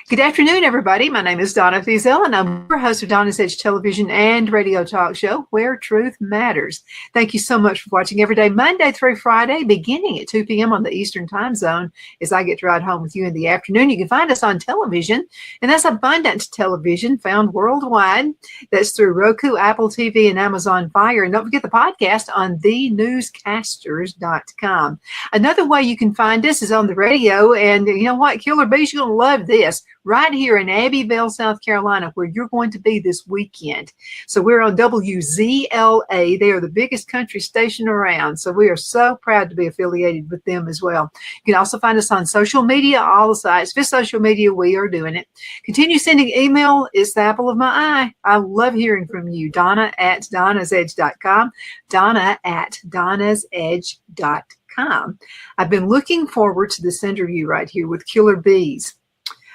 Good afternoon, everybody. My name is Donna Fiesel, and I'm your host of Donna's Edge television and radio talk show, Where Truth Matters. Thank you so much for watching every day, Monday through Friday, beginning at 2 p.m. on the Eastern Time Zone, as I get to ride home with you in the afternoon. You can find us on television, and that's Abundant Television, found worldwide. That's through Roku, Apple TV, and Amazon Fire. And don't forget the podcast on thenewscasters.com. Another way you can find us is on the radio, and you know what, Killer Beaz, you're going to love this. Right here in Abbeville, South Carolina, where you're going to be this weekend. So we're on WZLA. They are the biggest country station around. So we are so proud to be affiliated with them as well. You can also find us on social media, all the sites. This social media, we are doing it. Continue sending email. It's the apple of my eye. I love hearing from you. Donna at donnasedge.com. Donna at donnasedge.com. I've been looking forward to this interview right here with Killer Beaz.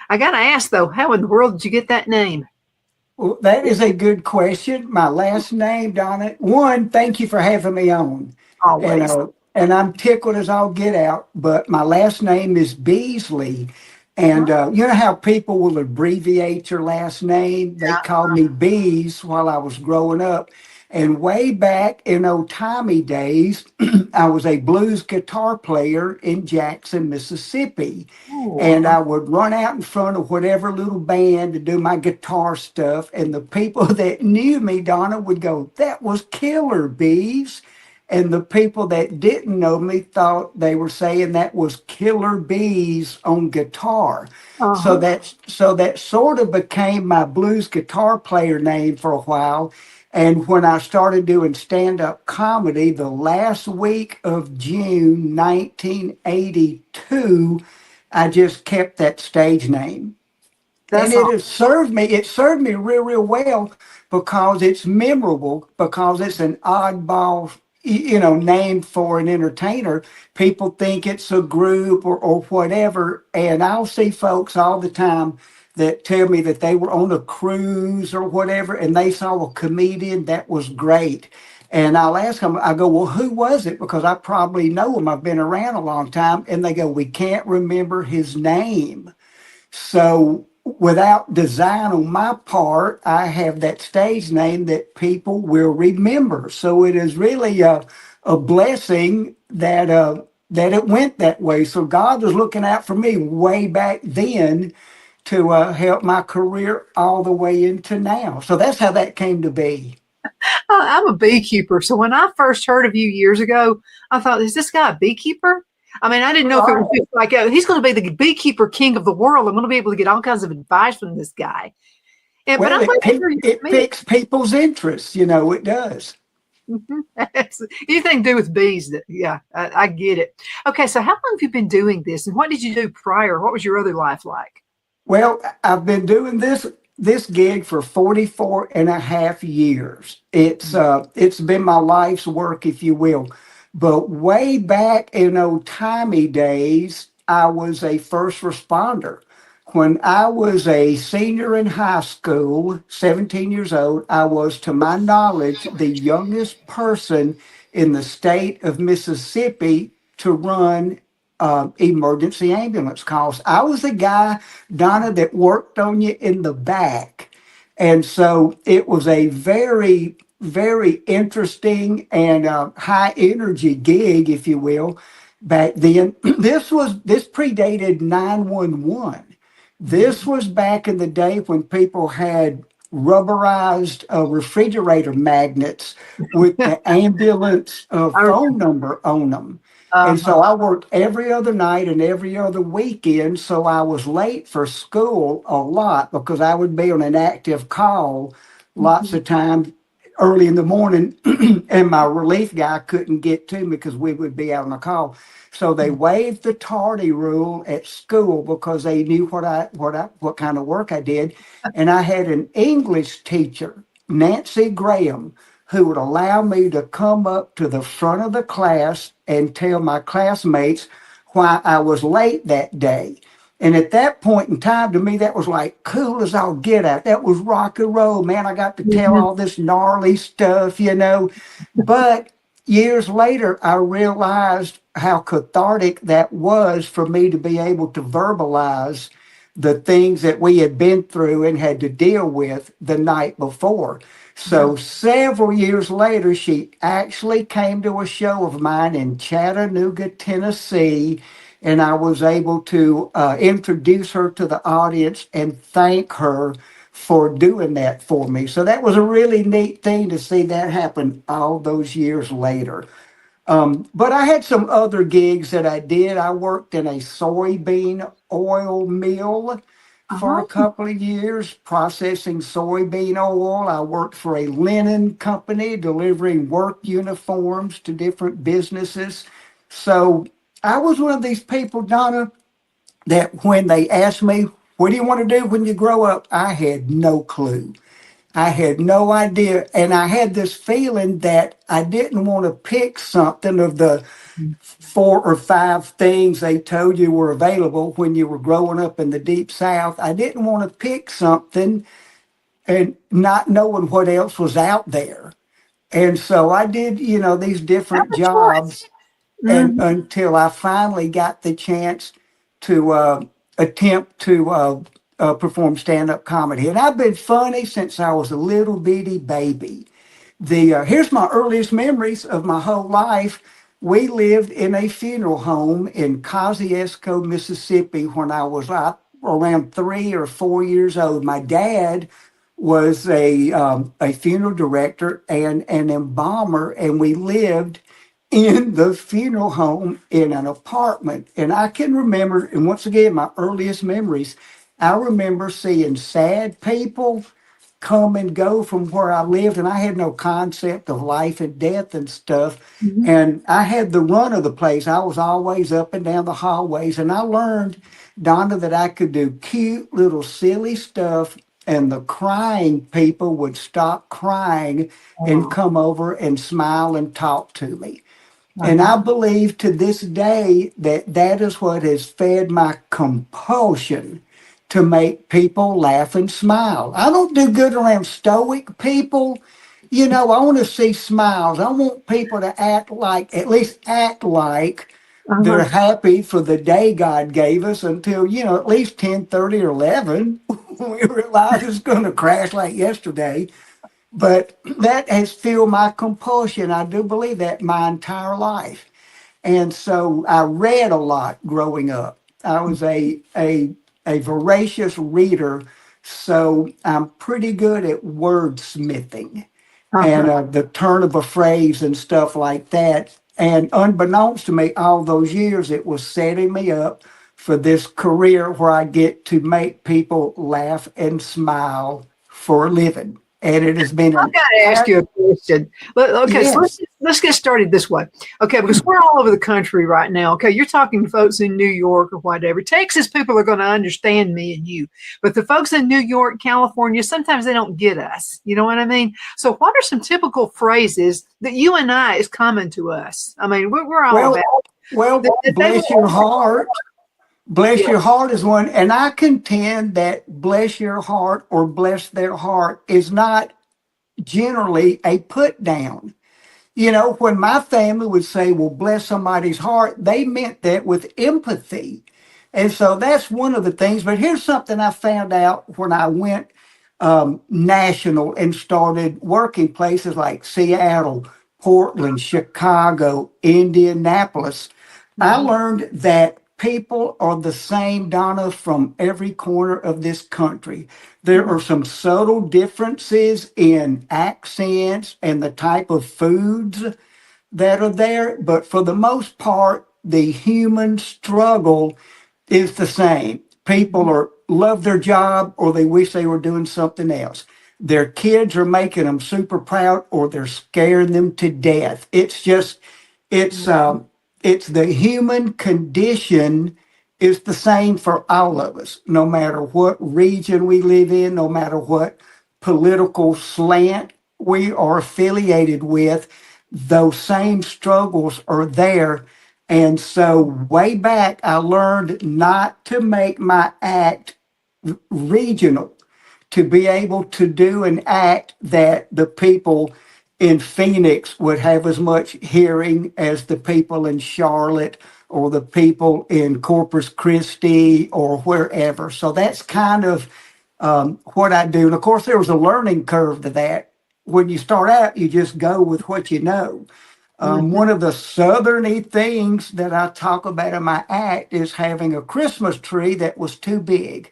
I got to ask, though, how in the world did you get that name? Well, that is a good question. My last name, Donna. One, thank you for having me on. Always. And I'm tickled as all get out, but my last name is Beasley. And you know how people will abbreviate your last name? They called me Beaz while I was growing up. And way back in old Tommy days, I was a blues guitar player in Jackson, Mississippi. Ooh. And I would run out in front of whatever little band to do my guitar stuff. And the people that knew me, Donna, would go, "That was Killer Beaz." And the people that didn't know me thought they were saying that was Killer Beaz on guitar. Uh-huh. So that sort of became my blues guitar player name for a while. And when I started doing stand-up comedy, the last week of June 1982, I just kept that stage name. And it served me real, real well because it's memorable, because it's an oddball, name for an entertainer. People think it's a group or whatever. And I'll see folks all the time that tell me that they were on a cruise or whatever, and they saw a comedian that was great. And I'll ask them, I go, "Well, who was it?" Because I probably know him. I've been around a long time. And they go, "We can't remember his name." So without design on my part, I have that stage name that people will remember. So it is really a blessing that it went that way. So God was looking out for me way back then to help my career all the way into now. So that's how that came to be. I'm a beekeeper. So when I first heard of you years ago, I thought, is this guy a beekeeper? I mean, I didn't know if it was just like, he's going to be the beekeeper king of the world. I'm going to be able to get all kinds of advice from this guy. And, well, it piques people's interests, it does. Mm-hmm. Anything to do with bees. Yeah, I get it. Okay, so how long have you been doing this? And what did you do prior? What was your other life like? Well, I've been doing this gig for 44 and a half years. It's been my life's work, if you will. But way back in old Tommy days, I was a first responder. When I was a senior in high school, 17 years old, I was, to my knowledge, the youngest person in the state of Mississippi to run emergency ambulance calls. I was the guy, Donna, that worked on you in the back. And so it was a very, very interesting and high energy gig, if you will, back then. This predated 911. This was back in the day when people had rubberized refrigerator magnets with the ambulance phone number on them. And so I worked every other night and every other weekend. So I was late for school a lot because I would be on an active call lots of times early in the morning, and my relief guy couldn't get to me because we would be out on a call. So they waived the tardy rule at school because they knew what kind of work I did, and I had an English teacher, Nancy Graham, who would allow me to come up to the front of the class and tell my classmates why I was late that day. And at that point in time, to me, that was like cool as all get out. That was rock and roll, man. I got to tell Mhm. all this gnarly stuff, you know. But years later, I realized how cathartic that was for me to be able to verbalize the things that we had been through and had to deal with the night before. Yeah. So several years later, she actually came to a show of mine in Chattanooga, Tennessee, and I was able to introduce her to the audience and thank her for doing that for me. So that was a really neat thing to see that happen all those years later. But I had some other gigs that I did. I worked in a soybean oil mill for a Oh, couple of years, processing soybean oil. I worked for a linen company, delivering work uniforms to different businesses. So I was one of these people, Donna, that when they asked me, what do you want to do when you grow up? I had no clue. I had no idea. And I had this feeling that I didn't want to pick something of the 4 or 5 things they told you were available when you were growing up in the deep South. I didn't want to pick something and not knowing what else was out there. And so I did, these have different a choice. jobs and Mhm. until I finally got the chance to attempt to perform stand-up comedy. And I've been funny since I was a little bitty baby. The Here's my earliest memories of my whole life. We lived in a funeral home in Kosciuszko, Mississippi, when I was around 3 or 4 years old. My dad was a funeral director and an embalmer, and we lived in the funeral home in an apartment. And I can remember, and once again, my earliest memories, I remember seeing sad people come and go from where I lived, and I had no concept of life and death and stuff. Mhm. And I had the run of the place. I was always up and down the hallways, and I learned, Donna, that I could do cute little silly stuff, and the crying people would stop crying and Oh, come over and smile and talk to me. And uh-huh. I believe to this day that that is what has fed my compulsion to make people laugh and smile. I don't do good around stoic people. I want to see smiles. I want people to at least act like they're Uh-huh. happy for the day God gave us until, at least 10:30 or 11. We realize it's going to crash like yesterday. But that has fueled my compulsion. I do believe that my entire life. And so I read a lot growing up. I was a voracious reader, so I'm pretty good at wordsmithing and Uh-huh. the turn of a phrase and stuff like that. And unbeknownst to me, all those years, it was setting me up for this career where I get to make people laugh and smile for a living. And it has been I've an got to ask you a question. Okay, so yes. let's get started this way. Okay, because we're all over the country right now. Okay, you're talking to folks in New York or whatever. Texas people are going to understand me and you, but the folks in New York, California, sometimes they don't get us. You know what I mean? So, what are some typical phrases that you and I is common to us? I mean, we're all about Well, well, that they bless your heart. Bless yeah. your heart is one. And I contend that bless your heart or bless their heart is not generally a put down. When my family would say, well, bless somebody's heart, they meant that with empathy. And so that's one of the things. But here's something I found out when I went national and started working places like Seattle, Portland, Chicago, Indianapolis. I Mhm. learned that people are the same, Donna, from every corner of this country. There Mhm. are some subtle differences in accents and the type of foods that are there, but for the most part, the human struggle is the same. People Mhm. are love their job or they wish they were doing something else. their kids are making them super proud or they're scaring them to death. It's just, it's, it's the human condition is the same for all of us, no matter what region we live in, no matter what political slant we are affiliated with, those same struggles are there. And so, way back, I learned not to make my act regional, to be able to do an act that the people in Phoenix would have as much hearing as the people in Charlotte or the people in Corpus Christi or wherever. So that's kind of what I do. And of course, there was a learning curve to that. When you start out, you just go with what you know. One of the southerny things that I talk about in my act is having a Christmas tree that was too big.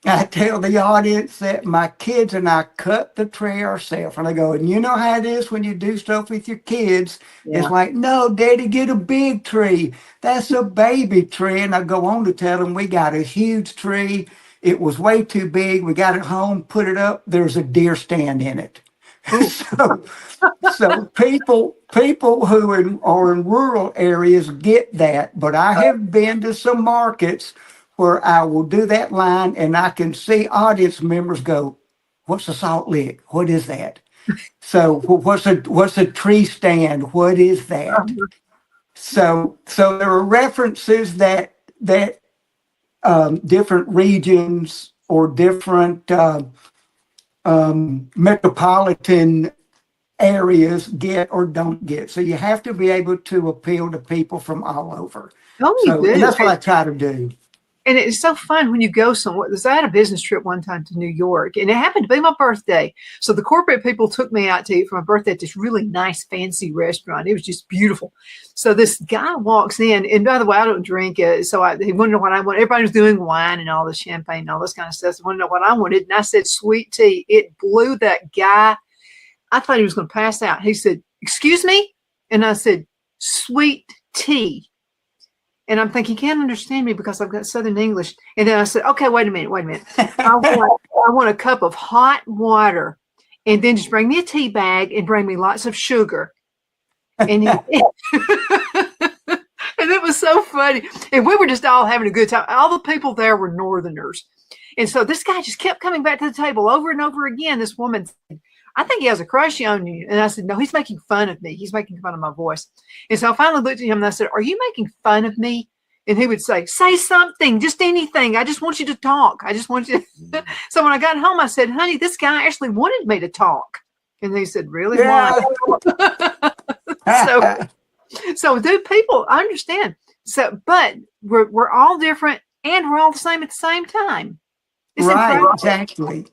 I tell the audience that my kids and I cut the tree ourselves. And I go, and you know how it is when you do stuff with your kids. Yeah. It's like, no, Daddy, get a big tree. That's a baby tree. And I go on to tell them we got a huge tree. It was way too big. We got it home, put it up. There's a deer stand in it. so, so people who are in rural areas get that. But I have been to some markets where I will do that line and I can see audience members go, what's a salt lick? What is that? So what's a tree stand? What is that? So there are references that different regions or different metropolitan areas get or don't get. So you have to be able to appeal to people from all over. Oh, you do. And that's what I try to do. And it's so fun when you go somewhere. I had a business trip one time to New York, and it happened to be my birthday. So the corporate people took me out to eat for my birthday at this really nice, fancy restaurant. It was just beautiful. So this guy walks in, and by the way, I don't drink, so he wanted to know what I want. Everybody was doing wine and all this champagne and all this kind of stuff. So he wanted to know what I wanted, and I said sweet tea. It blew that guy. I thought he was going to pass out. He said, "Excuse me?" And I said, "Sweet tea." And I'm thinking, he can't understand me because I've got Southern English. And then I said, okay, wait a minute. I want a cup of hot water, and then just bring me a tea bag and bring me lots of sugar. And, and it was so funny. And we were just all having a good time. All the people there were Northerners. And so this guy just kept coming back to the table over and over again. This woman said, I think he has a crush on you. And I said, no, he's making fun of me. He's making fun of my voice. And so I finally looked at him and I said, are you making fun of me? And he would say something, just anything. I just want you to talk. I just want you to. So when I got home, I said, honey, this guy actually wanted me to talk. And he said, really? Yeah. Why? So do people, I understand. So, but we're all different and we're all the same at the same time. It's right, incredible. exactly.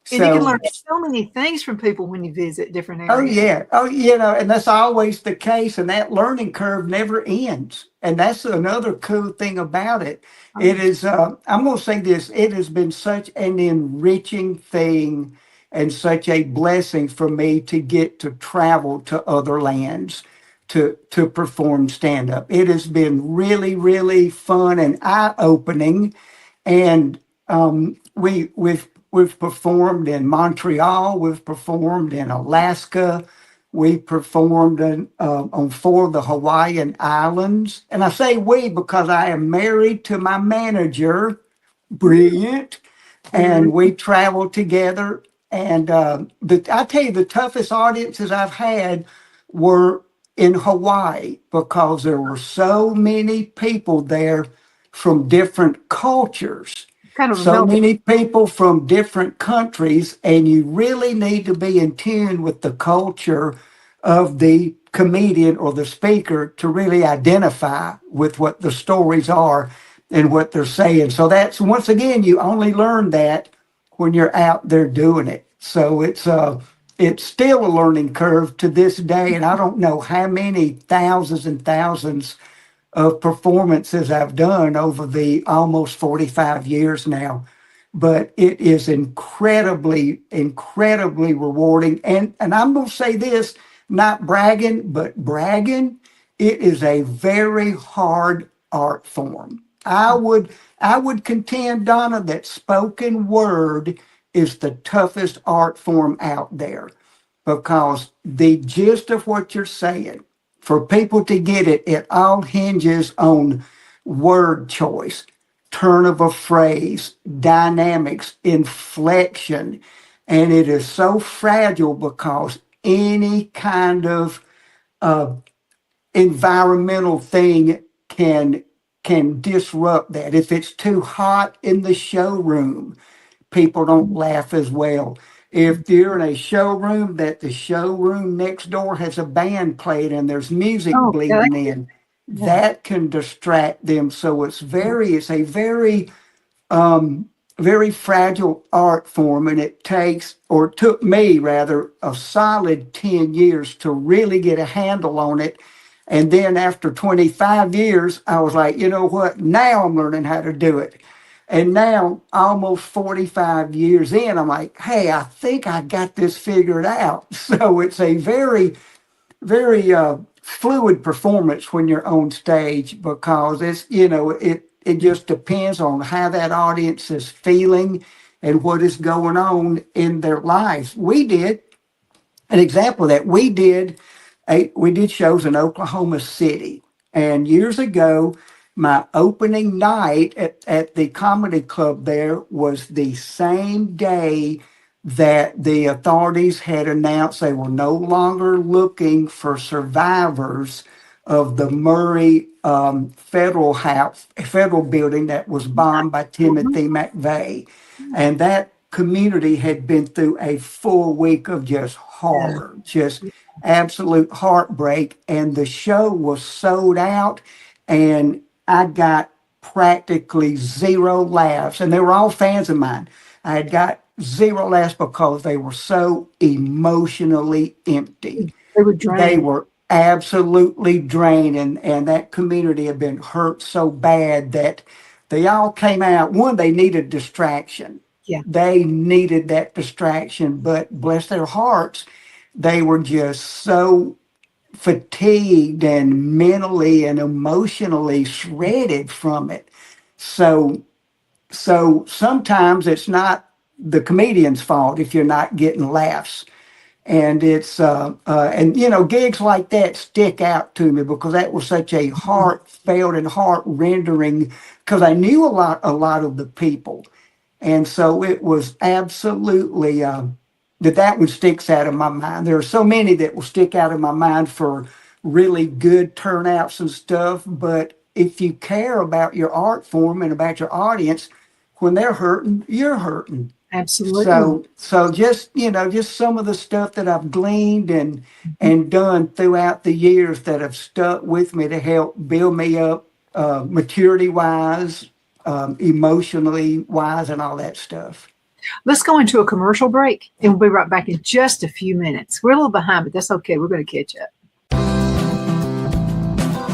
And you can learn so many things from people when you visit different areas. Oh, yeah. Oh, and that's always the case. And that learning curve never ends. And that's another cool thing about it. It is, I'm going to say this, it has been such an enriching thing and such a blessing for me to get to travel to other lands to perform stand-up. It has been really, really fun and eye-opening. And we've performed in Montreal. We've performed in Alaska. We performed on 4 of the Hawaiian Islands. And I say we because I am married to my manager, Brilliant, and we traveled together. And I tell you, the toughest audiences I've had were in Hawaii because there were so many people there from different cultures. So many people from different countries, and you really need to be in tune with the culture of the comedian or the speaker to really identify with what the stories are and what they're saying. So that's, once again, you only learn that when you're out there doing it. So it's still a learning curve to this day, and I don't know how many thousands and thousands of performances I've done over the almost 45 years now. But it is incredibly, incredibly rewarding. And I'm going to say this, not bragging, but bragging, it is a very hard art form. I would contend, Donna, that spoken word is the toughest art form out there, because the gist of what you're saying, for people to get it, it all hinges on word choice, turn of a phrase, dynamics, inflection. And it is so fragile because any kind of environmental thing can disrupt that. If it's too hot in the showroom, people don't laugh as well. If you're in a showroom that the showroom next door has a band playing and there's music Okay. bleeding in, that can distract them. So it's a very fragile art form, and it took me rather, a solid 10 years to really get a handle on it. And then after 25 years, I was like, you know what? Now I'm learning how to do it. And now, almost 45 years in, I'm like, hey, I think I got this figured out. So it's a very, very fluid performance when you're on stage, because it just depends on how that audience is feeling and what is going on in their lives. We did an example of that. We did shows in Oklahoma City, and years ago, my opening night at the comedy club there was the same day that the authorities had announced they were no longer looking for survivors of the Murray federal building that was bombed by Timothy McVeigh. And that community had been through a full week of just horror, just absolute heartbreak. And the show was sold out, and I got practically zero laughs. And they were all fans of mine. I had got zero laughs because they were so emotionally empty. They were drained. They were absolutely drained, and that community had been hurt so bad that they all came out. One, they needed distraction. Yeah. They needed that distraction, but bless their hearts, they were just so fatigued and mentally and emotionally shredded from it. So sometimes it's not the comedian's fault if you're not getting laughs. And it's gigs like that stick out to me because that was such a heartfelt and heart rendering, because I knew a lot of the people. And so it was absolutely that one sticks out of my mind. There are so many that will stick out of my mind for really good turnouts and stuff. But if you care about your art form and about your audience, when they're hurting, you're hurting. Absolutely. So just some of the stuff that I've gleaned and done throughout the years that have stuck with me to help build me up maturity wise, emotionally wise, and all that stuff. Let's go into a commercial break, and we'll be right back in just a few minutes. We're a little behind, but that's okay. We're going to catch up.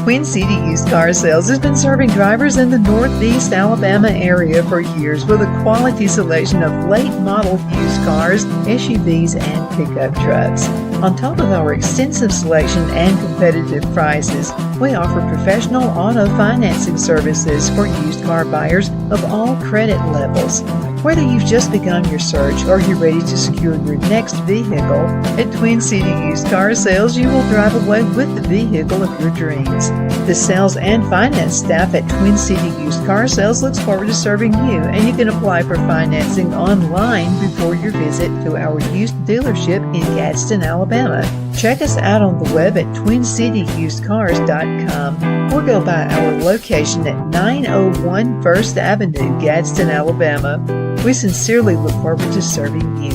Twin City Used Car Sales has been serving drivers in the Northeast Alabama area for years with a quality selection of late model used cars, SUVs, and pickup trucks. On top of our extensive selection and competitive prices, we offer professional auto financing services for used car buyers of all credit levels. Whether you've just begun your search or you're ready to secure your next vehicle, at Twin City Used Car Sales, you will drive away with the vehicle of your dreams. The sales and finance staff at Twin City Used Car Sales looks forward to serving you, and you can apply for financing online before your visit to our used dealership in Gadsden, Alabama. Check us out on the web at twincityusedcars.com or go by our location at 901 First Avenue, Gadsden, Alabama. We sincerely look forward to serving you.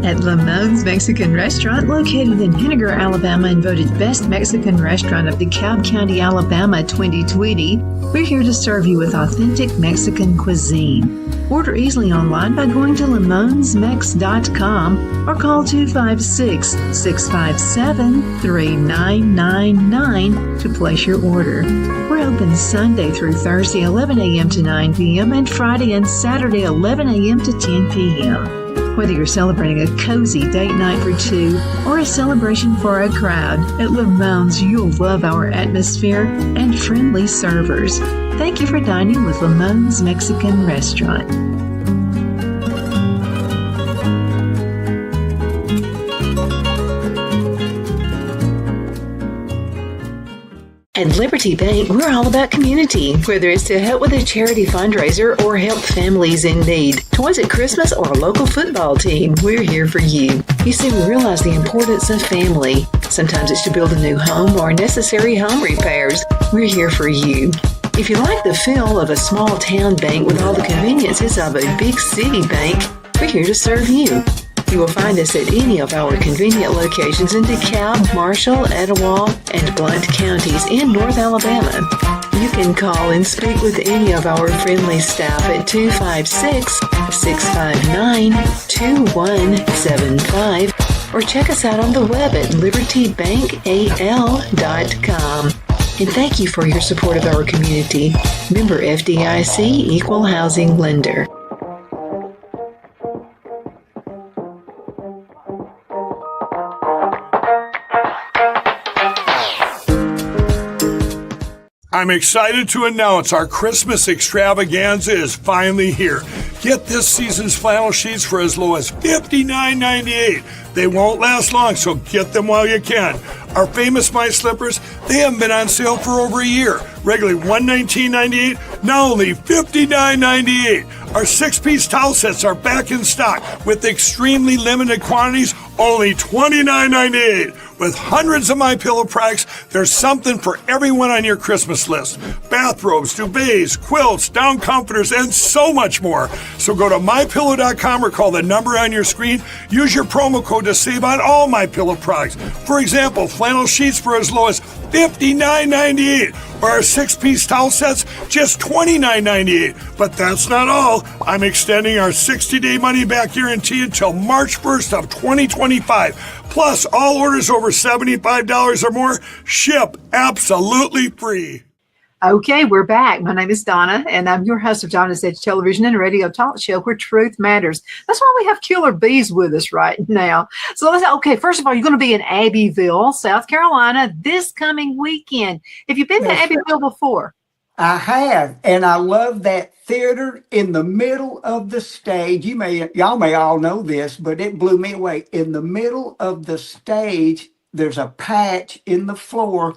At Lamone's Mexican Restaurant, located in Henniger, Alabama, and voted Best Mexican Restaurant of DeKalb County, Alabama 2020, we're here to serve you with authentic Mexican cuisine. Order easily online by going to lamonsmex.com or call 256-657-3999 to place your order. We're open Sunday through Thursday 11 a.m. to 9 p.m. and Friday and Saturday 11 a.m. to 10 p.m. Whether you're celebrating a cozy date night for two or a celebration for a crowd, at Lamone's you'll love our atmosphere and friendly servers. Thank you for dining with Lamone's Mexican Restaurant. At Liberty Bank, we're all about community, whether it's to help with a charity fundraiser or help families in need. Toys at Christmas or a local football team, we're here for you. You see, we realize the importance of family. Sometimes it's to build a new home or necessary home repairs. We're here for you. If you like the feel of a small town bank with all the conveniences of a big city bank, we're here to serve you. You will find us at any of our convenient locations in DeKalb, Marshall, Etowah, and Blount counties in North Alabama. You can call and speak with any of our friendly staff at 256-659-2175 or check us out on the web at libertybankal.com. And thank you for your support of our community. Member FDIC Equal Housing Lender. I'm excited to announce our Christmas extravaganza is finally here. Get this season's flannel sheets for as low as $59.98. They won't last long, so get them while you can. Our famous My Slippers, they haven't been on sale for over a year. Regularly $119.98, now only $59.98. Our 6-piece towel sets are back in stock with extremely limited quantities, only $29.98. With hundreds of MyPillow products, there's something for everyone on your Christmas list. Bathrobes, duvets, quilts, down comforters, and so much more. So go to MyPillow.com or call the number on your screen. Use your promo code to save on all MyPillow products. For example, flannel sheets for as low as $59.98, or our 6-piece towel sets, just $29.98. But that's not all. I'm extending our 60-day money-back guarantee until March 1st of 2025. Plus, all orders over $75 or more ship absolutely free. Okay, we're back. My name is Donna, and I'm your host of Donna's Edge Television and Radio Talk Show, where truth matters. That's why we have Killer Beaz with us right now. So first of all, you're going to be in Abbeville, South Carolina, this coming weekend. Have you been to Abbeville before? I have, and I love that theater in the middle of the stage. Y'all may all know this, but it blew me away. In the middle of the stage, there's a patch in the floor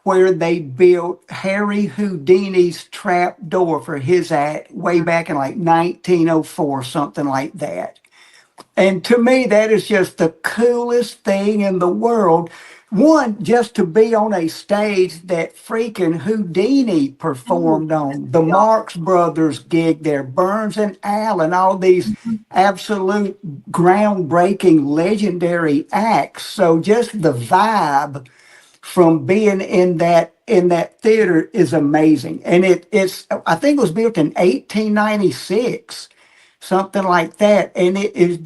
where they built Harry Houdini's trap door for his act way back in like 1904, something like that. And to me, that is just the coolest thing in the world. One, just to be on a stage that freaking Houdini performed on. The Marx Brothers gig there, Burns and Allen, all these absolute groundbreaking, legendary acts. So just the vibe from being in that theater is amazing. And it's I think it was built in 1896, something like that. And it is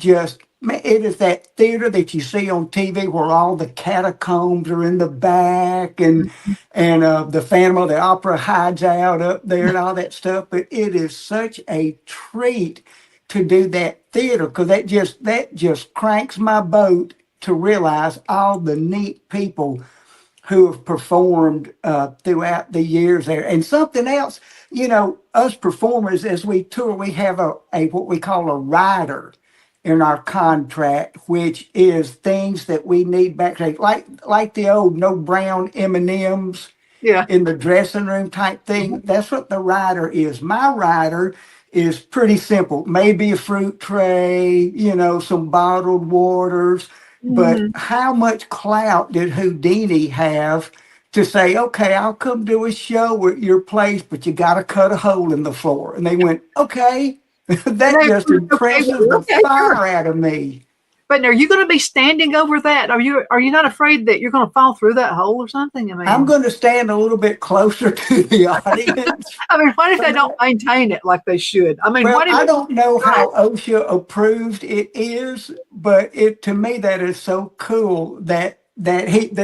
that theater that you see on TV where all the catacombs are in the back and the Phantom of the Opera hides out up there and all that stuff. But it is such a treat to do that theater, because that just cranks my boat to realize all the neat people who have performed throughout the years there. And something else, us performers, as we tour, we have a what we call a rider in our contract, which is things that we need backstage, like the old no brown M&Ms in the dressing room type thing. That's what the rider is. My rider is pretty simple. Maybe a fruit tray, some bottled waters. But how much clout did Houdini have to say, okay, I'll come do a show at your place, but you got to cut a hole in the floor? And they went, okay. That just impresses the fire out of me. But are you going to be standing over that? Are you not afraid that you're going to fall through that hole or something? I'm going to stand a little bit closer to the audience. What if they don't maintain it like they should? I don't know how OSHA approved it is, but to me that is so cool that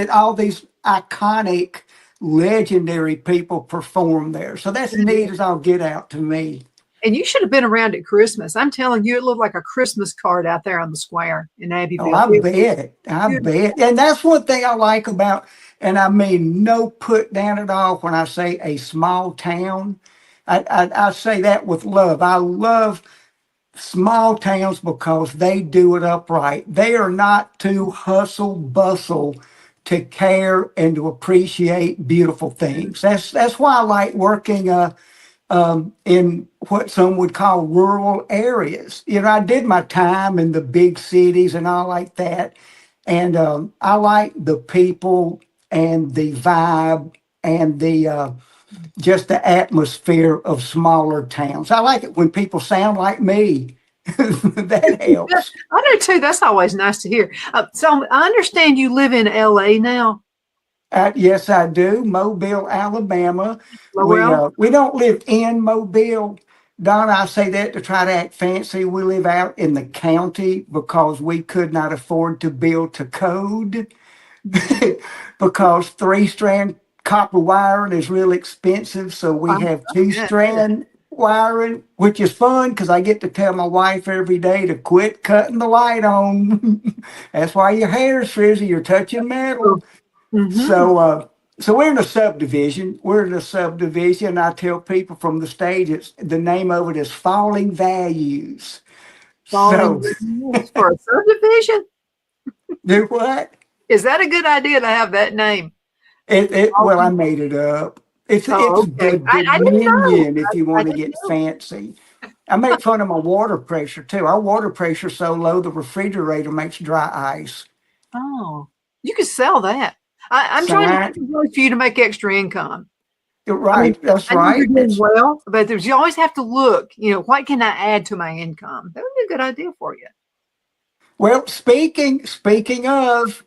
all these iconic, legendary people perform there. So that's neat as all get out to me. And you should have been around at Christmas. I'm telling you, it looked like a Christmas card out there on the square in Oh, Abbeville. I bet. I Yeah. bet. And that's one thing I like about, and I mean no put down at all when I say a small town. I say that with love. I love small towns because they do it upright. They are not too hustle bustle to care and to appreciate beautiful things. That's why I like working in what some would call rural areas. You know, I did my time in the big cities and all like that, and I like the people and the vibe and the just the atmosphere of smaller towns. I like it when people sound like me. That Yeah, helps. I do too. That's always nice to hear. So I understand you live in LA now. Yes, I do. Mobile, Alabama. Well, We don't live in Mobile. Donna, I say that to try to act fancy. We live out in the county because we could not afford to build to code because 3-strand copper wiring is real expensive. So we have two yeah. strand wiring, which is fun because I get to tell my wife every day to quit cutting the light on. That's why your hair's frizzy. You're touching metal. Mm-hmm. So we're in a subdivision. We're in a subdivision. I tell people from the stage, it's the name of it is Falling Values. Falling So Wheels for a subdivision. do what? Is that a good idea to have that name? Well, I Falling- made it up. It's Oh, the okay. I didn't know. Dominion if you I want to didn't get know. fancy. I make fun of my water pressure too. Our water pressure's so low the refrigerator makes dry ice. Oh, you could sell that. I'm trying to So think of ways for you to make extra income. you're I mean, right. That's I know you're right. doing well, but you always have to look, what can I add to my income? That would be a good idea for you. Well, speaking of,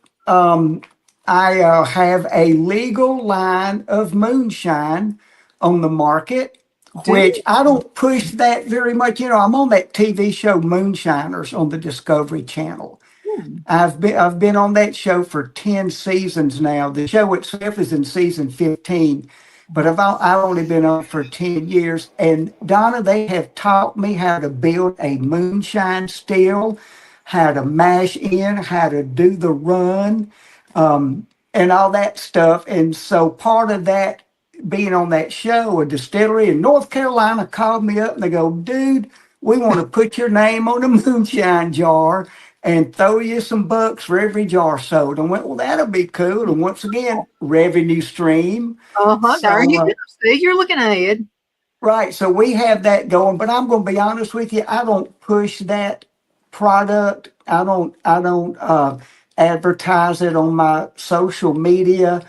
I have a legal line of moonshine on the market, Do which you? I don't push that very much. You know, I'm on that TV show Moonshiners on the Discovery Channel. Hmm. I've been on that show for 10 seasons now. The show itself is in season 15, but I've only been on for 10 years. And Donna, they have taught me how to build a moonshine still, how to mash in, how to do the run, and all that stuff. And so part of that being on that show, a distillery in North Carolina called me up and they go, dude, we want to put your name on a moonshine jar and throw you some bucks for every jar sold. I went, well, that'll be cool. And once again, revenue stream. Uh-huh. There you So, go. See, you're looking ahead. right. So we have that going, but I'm going to be honest with you. I don't push that product. I don't advertise it on my social media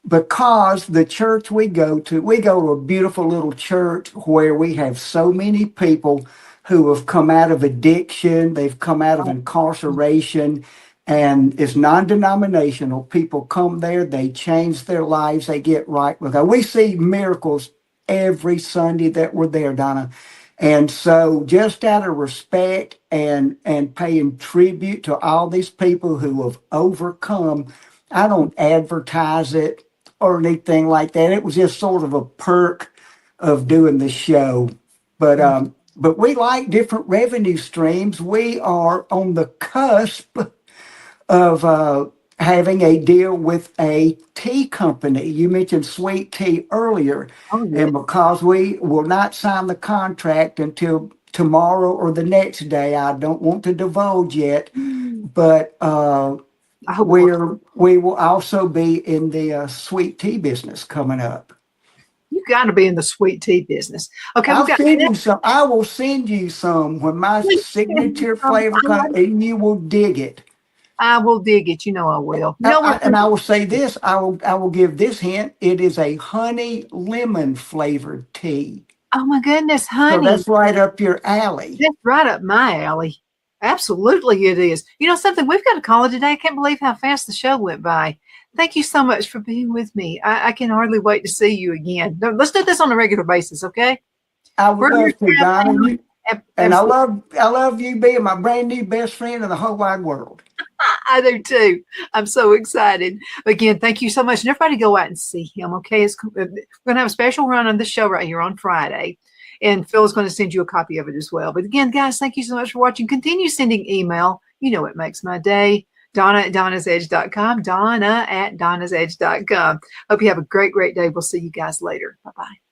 because the church we go to a beautiful little church where we have so many people who have come out of addiction, they've come out of incarceration, and it's non-denominational. People come there, they change their lives, they get right with God. We see miracles every Sunday that we're there, Donna. And so just out of respect and paying tribute to all these people who have overcome, I don't advertise it or anything like that. It was just sort of a perk of doing the show. But we like different revenue streams. We are on the cusp of having a deal with a tea company. You mentioned sweet tea earlier, Oh, yeah. and because we will not sign the contract until tomorrow or the next day, I don't want to divulge yet. But I hope we will also be in the sweet tea business coming up. you got to be in the sweet tea business. Okay, we've I'll got send you some. I will send you some when my signature flavor comes, and you will dig it. I will dig it. You know I will. You know what? And I will say this. I will give this hint. It is a honey lemon flavored tea. Oh my goodness, So honey. that's right up your alley. That's right up my alley. Absolutely, it is. You know something? We've got a caller today. I can't believe how fast the show went by. Thank you so much for being with me. I can hardly wait to see you again. No, let's do this on a regular basis, okay? I would We're love to, Donna. And Absolutely. I love you being my brand new best friend in the whole wide world. I do too. I'm so excited. Again, thank you so much. And everybody go out and see him, okay? We're going to have a special run on the show right here on Friday. And Phil is going to send you a copy of it as well. But again, guys, thank you so much for watching. Continue sending email. You know it makes my day. Donna@donnasedge.com. Donna@donnasedge.com. Hope you have a great, great day. We'll see you guys later. Bye-bye.